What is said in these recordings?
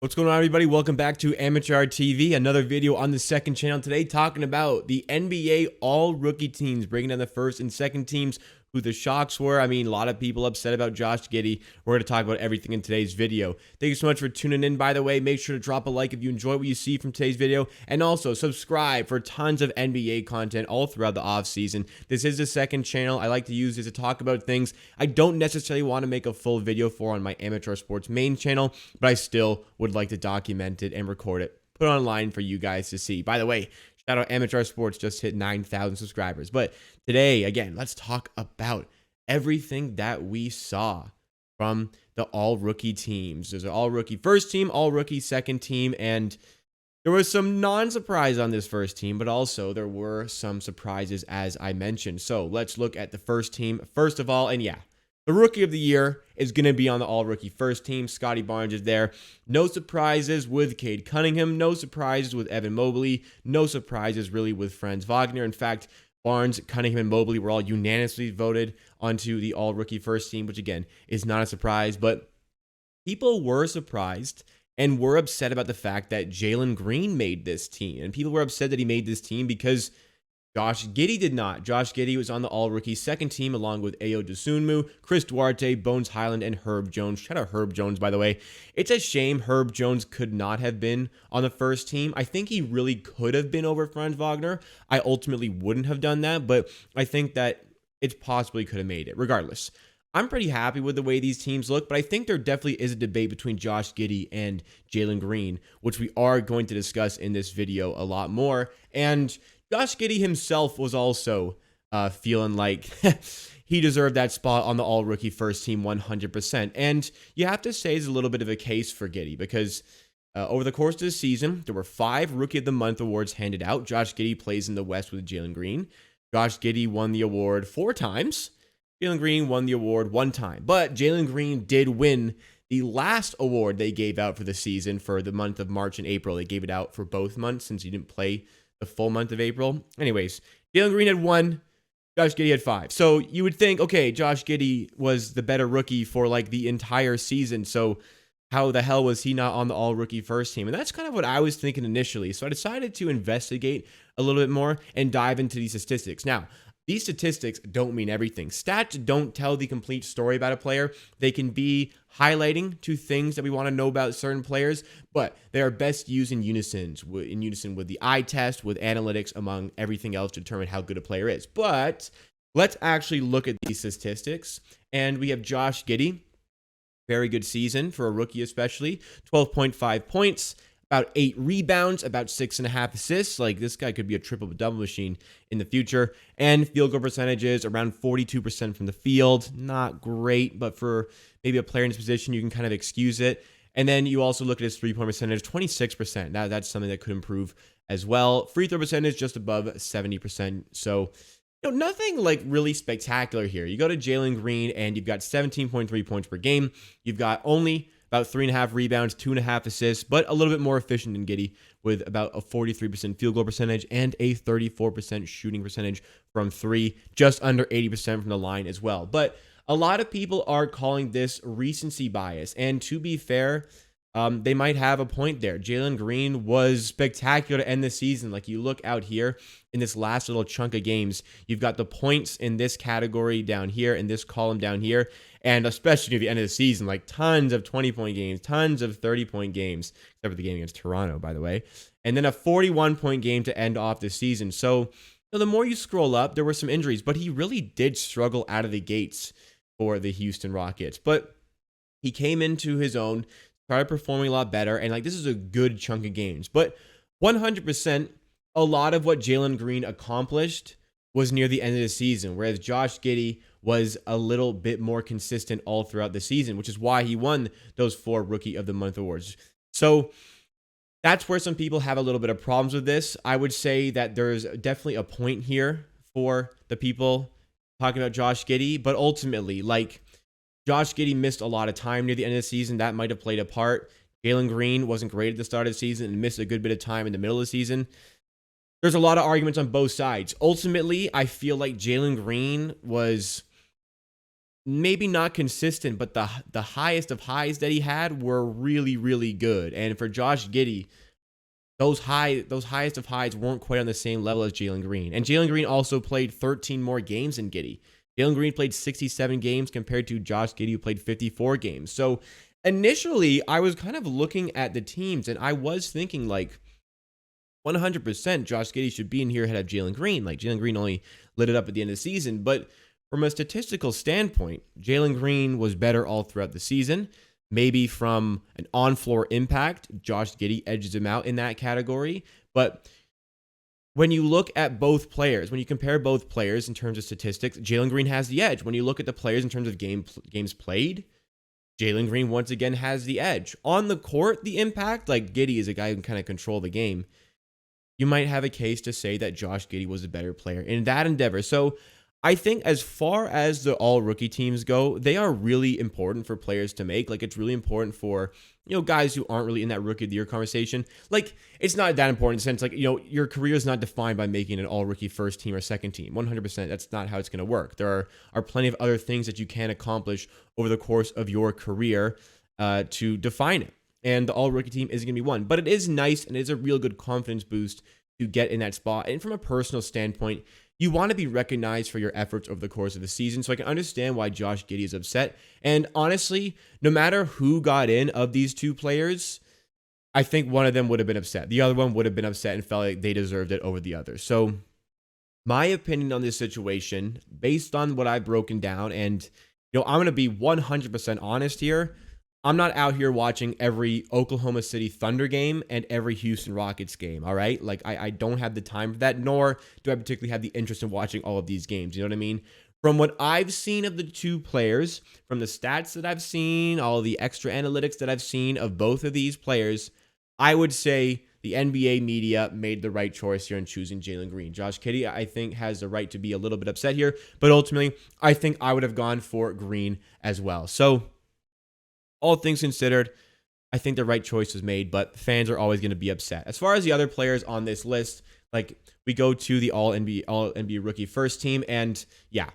What's going on, everybody? Welcome back to Amateur TV. Another video on the second channel today talking about the NBA all-rookie teams, breaking down the first and second teams, who the shocks were. I mean, a lot of people upset about Josh Giddey. We're going to talk about everything in today's video. Thank you so much for tuning in, by the way. Make sure to drop a like if you enjoy what you see from today's video. And also, subscribe for tons of NBA content all throughout the offseason. This is the second channel. I like to use this to talk about things I don't necessarily want to make a full video for on my amateur sports main channel, but I still would like to document it and record it, put it online for you guys to see. By the way, shout out Amateur Sports, just hit 9,000 subscribers. But today, again, let's talk about everything that we saw from the all-rookie teams. There's an all-rookie first team, all-rookie second team, and there was some non-surprise on this first team, but also there were some surprises, as I mentioned. So let's look at the first team first of all, and yeah, the rookie of the year is going to be on the all-rookie first team. Scottie Barnes is there. No surprises with Cade Cunningham. No surprises with Evan Mobley. No surprises really with Franz Wagner. In fact, Barnes, Cunningham, and Mobley were all unanimously voted onto the all-rookie first team, which again is not a surprise. But people were surprised and were upset about the fact that Jalen Green made this team. And people were upset that he made this team because Josh Giddey did not. Josh Giddey was on the all-rookie second team along with Ayo Dosunmu, Chris Duarte, Bones Highland, and Herb Jones. Shout out Herb Jones, by the way. It's a shame Herb Jones could not have been on the first team. I think he really could have been over Franz Wagner. I ultimately wouldn't have done that, but I think that it possibly could have made it. Regardless, I'm pretty happy with the way these teams look, but I think there definitely is a debate between Josh Giddey and Jalen Green, which we are going to discuss in this video a lot more. And Josh Giddey himself was also feeling like he deserved that spot on the all-rookie first team 100%. And you have to say it's a little bit of a case for Giddey because over the course of the season, there were 5 Rookie of the Month awards handed out. Josh Giddey plays in the West with Jalen Green. Josh Giddey won the award 4 times. Jalen Green won the award 1 time. But Jalen Green did win the last award they gave out for the season for the month of March and April. They gave it out for both months since he didn't play the full month of April. Anyways, Jalen Green had 1, Josh Giddey had 5. So you would think, okay, Josh Giddey was the better rookie for like the entire season. So how the hell was he not on the all-rookie first team? And that's kind of what I was thinking initially. So I decided to investigate a little bit more and dive into these statistics. Now, these statistics don't mean everything. Stats don't tell the complete story about a player. They can be highlighting to things that we want to know about certain players, but they are best used in unison with the eye test, with analytics, among everything else to determine how good a player is. But let's actually look at these statistics. And we have Josh Giddey. Very good season for a rookie especially. 12.5 points. About 8 rebounds, about 6.5 assists. Like, this guy could be a triple-double machine in the future. And field goal percentages, around 42% from the field. Not great, but for maybe a player in his position, you can kind of excuse it. And then you also look at his three-point percentage, 26%. Now, that's something that could improve as well. Free throw percentage, just above 70%. So, nothing like really spectacular here. You go to Jalen Green, and you've got 17.3 points per game. You've got only about 3.5 rebounds, 2.5 assists, but a little bit more efficient than Giddey with about a 43% field goal percentage and a 34% shooting percentage from 3, just under 80% from the line as well. But a lot of people are calling this recency bias, and to be fair, they might have a point there. Jalen Green was spectacular to end the season. Like, you look out here in this last little chunk of games, you've got the points in this category down here, in this column down here, and especially near the end of the season, like tons of 20-point games, tons of 30-point games, except for the game against Toronto, by the way, and then a 41-point game to end off the season. So, the more you scroll up, there were some injuries, but he really did struggle out of the gates for the Houston Rockets. But he came into his own, started performing a lot better, and like, this is a good chunk of games. But 100%, a lot of what Jalen Green accomplished was near the end of the season, whereas Josh Giddey was a little bit more consistent all throughout the season, which is why he won those 4 Rookie of the Month awards. So that's where some people have a little bit of problems with this. I would say that there's definitely a point here for the people talking about Josh Giddey, but ultimately, like, Josh Giddey missed a lot of time near the end of the season. That might have played a part. Jalen Green wasn't great at the start of the season and missed a good bit of time in the middle of the season. There's a lot of arguments on both sides. Ultimately, I feel like Jalen Green was maybe not consistent, but the highest of highs that he had were really, really good. And for Josh Giddey, those highest of highs weren't quite on the same level as Jalen Green. And Jalen Green also played 13 more games than Giddey. Jalen Green played 67 games compared to Josh Giddey, who played 54 games. So initially, I was kind of looking at the teams, and I was thinking like 100% Josh Giddey should be in here ahead of Jalen Green. Like Jalen Green only lit it up at the end of the season. But from a statistical standpoint, Jalen Green was better all throughout the season. Maybe from an on-floor impact, Josh Giddey edges him out in that category. But when you look at both players, when you compare both players in terms of statistics, Jalen Green has the edge. When you look at the players in terms of games played, Jalen Green once again has the edge. On the court, the impact, like Giddey is a guy who can kind of control the game. You might have a case to say that Josh Giddey was a better player in that endeavor. So I think as far as the all rookie teams go, they are really important for players to make. Like it's really important for, guys who aren't really in that rookie of the year conversation. Like it's not that important in the sense like, your career is not defined by making an all rookie first team or second team. 100%. That's not how it's going to work. There are plenty of other things that you can accomplish over the course of your career to define it. And the all rookie team isn't going to be one, but it is nice and it is a real good confidence boost to get in that spot. And from a personal standpoint, you want to be recognized for your efforts over the course of the season. So I can understand why Josh Giddey is upset. And honestly, no matter who got in of these two players, I think one of them would have been upset. The other one would have been upset and felt like they deserved it over the other. So my opinion on this situation, based on what I've broken down, and I'm going to be 100% honest here. I'm not out here watching every Oklahoma City Thunder game and every Houston Rockets game, all right? Like, I don't have the time for that, nor do I particularly have the interest in watching all of these games, you know what I mean? From what I've seen of the two players, from the stats that I've seen, all the extra analytics that I've seen of both of these players, I would say the NBA media made the right choice here in choosing Jalen Green. Josh Giddey, I think, has the right to be a little bit upset here, but ultimately, I think I would have gone for Green as well. So, all things considered, I think the right choice was made, but fans are always going to be upset. As far as the other players on this list, like we go to the all NBA rookie first team, and yeah,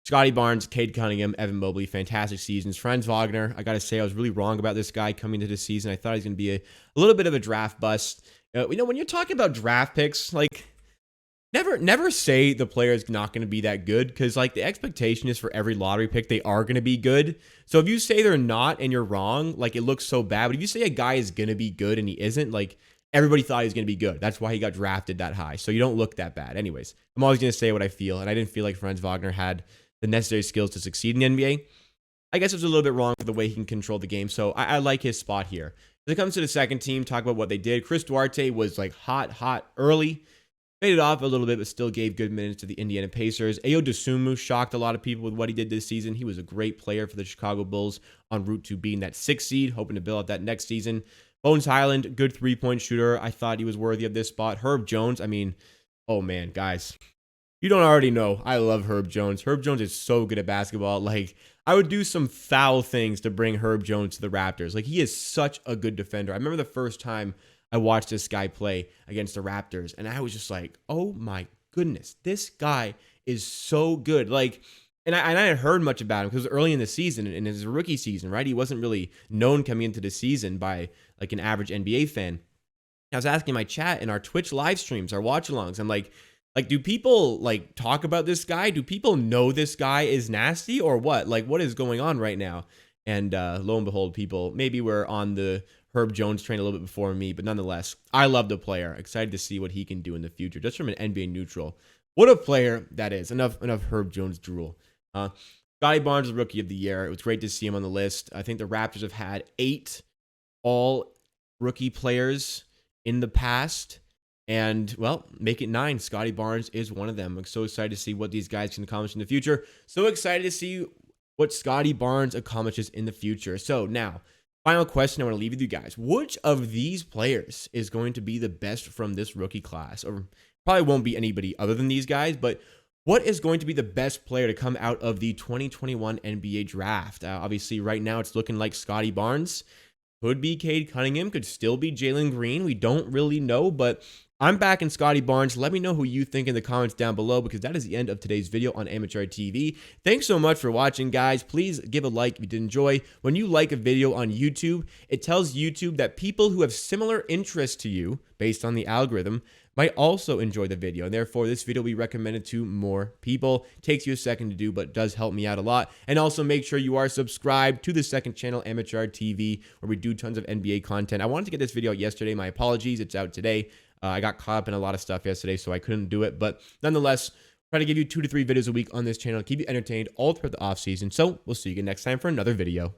Scottie Barnes, Cade Cunningham, Evan Mobley, fantastic seasons. Franz Wagner, I got to say, I was really wrong about this guy coming into this season. I thought he was going to be a little bit of a draft bust. When you're talking about draft picks, like, Never say the player is not going to be that good, because like the expectation is for every lottery pick they are going to be good. So if you say they're not and you're wrong, like it looks so bad. But if you say a guy is going to be good and he isn't, like everybody thought he was going to be good. That's why he got drafted that high. So you don't look that bad. Anyways, I'm always going to say what I feel, and I didn't feel like Franz Wagner had the necessary skills to succeed in the NBA. I guess it was a little bit wrong for the way he can control the game. So I like his spot here. When it comes to the second team, talk about what they did. Chris Duarte was like hot early. Faded off a little bit, but still gave good minutes to the Indiana Pacers. Ayo Dosunmu shocked a lot of people with what he did this season. He was a great player for the Chicago Bulls en route to being that 6th seed, hoping to build up that next season. Bones Highland, good three-point shooter. I thought he was worthy of this spot. Herb Jones, I mean, oh man, guys. You don't already know, I love Herb Jones. Herb Jones is so good at basketball. Like, I would do some foul things to bring Herb Jones to the Raptors. Like, he is such a good defender. I remember the first time I watched this guy play against the Raptors, and I was just like, oh my goodness, this guy is so good. Like, and I hadn't heard much about him because it was early in the season, in his rookie season, right? He wasn't really known coming into the season by like an average NBA fan. I was asking my chat in our Twitch live streams, our watch-alongs, I'm like, do people like talk about this guy? Do people know this guy is nasty or what? Like, what is going on right now? And lo and behold, people maybe were on the Herb Jones train a little bit before me, but nonetheless, I love the player. Excited to see what he can do in the future, just from an NBA neutral. What a player that is. Enough Herb Jones drool. Scottie Barnes is Rookie of the Year. It was great to see him on the list. I think the Raptors have had 8 all-rookie players in the past. And, well, make it 9. Scottie Barnes is one of them. I'm so excited to see what these guys can accomplish in the future. So excited to see what Scottie Barnes accomplishes in the future. So now, final question I want to leave with you guys. Which of these players is going to be the best from this rookie class? Or probably won't be anybody other than these guys, but what is going to be the best player to come out of the 2021 NBA draft? Obviously, right now it's looking like Scottie Barnes. Could be Cade Cunningham, could still be Jalen Green. We don't really know, but I'm back in Scottie Barnes. Let me know who you think in the comments down below, because that is the end of today's video on Amateur TV. Thanks so much for watching, guys. Please give a like if you did enjoy. When you like a video on YouTube, it tells YouTube that people who have similar interests to you, based on the algorithm, might also enjoy the video, and therefore this video will be recommended to more people. Takes you a second to do, but does help me out a lot. And also make sure you are subscribed to the second channel, Amateur TV, where we do tons of NBA content. I wanted to get this video out yesterday. My apologies. It's out today. I got caught up in a lot of stuff yesterday, so I couldn't do it. But nonetheless, try to give you 2 to 3 videos a week on this channel, keep you entertained all throughout the off season. So we'll see you again next time for another video.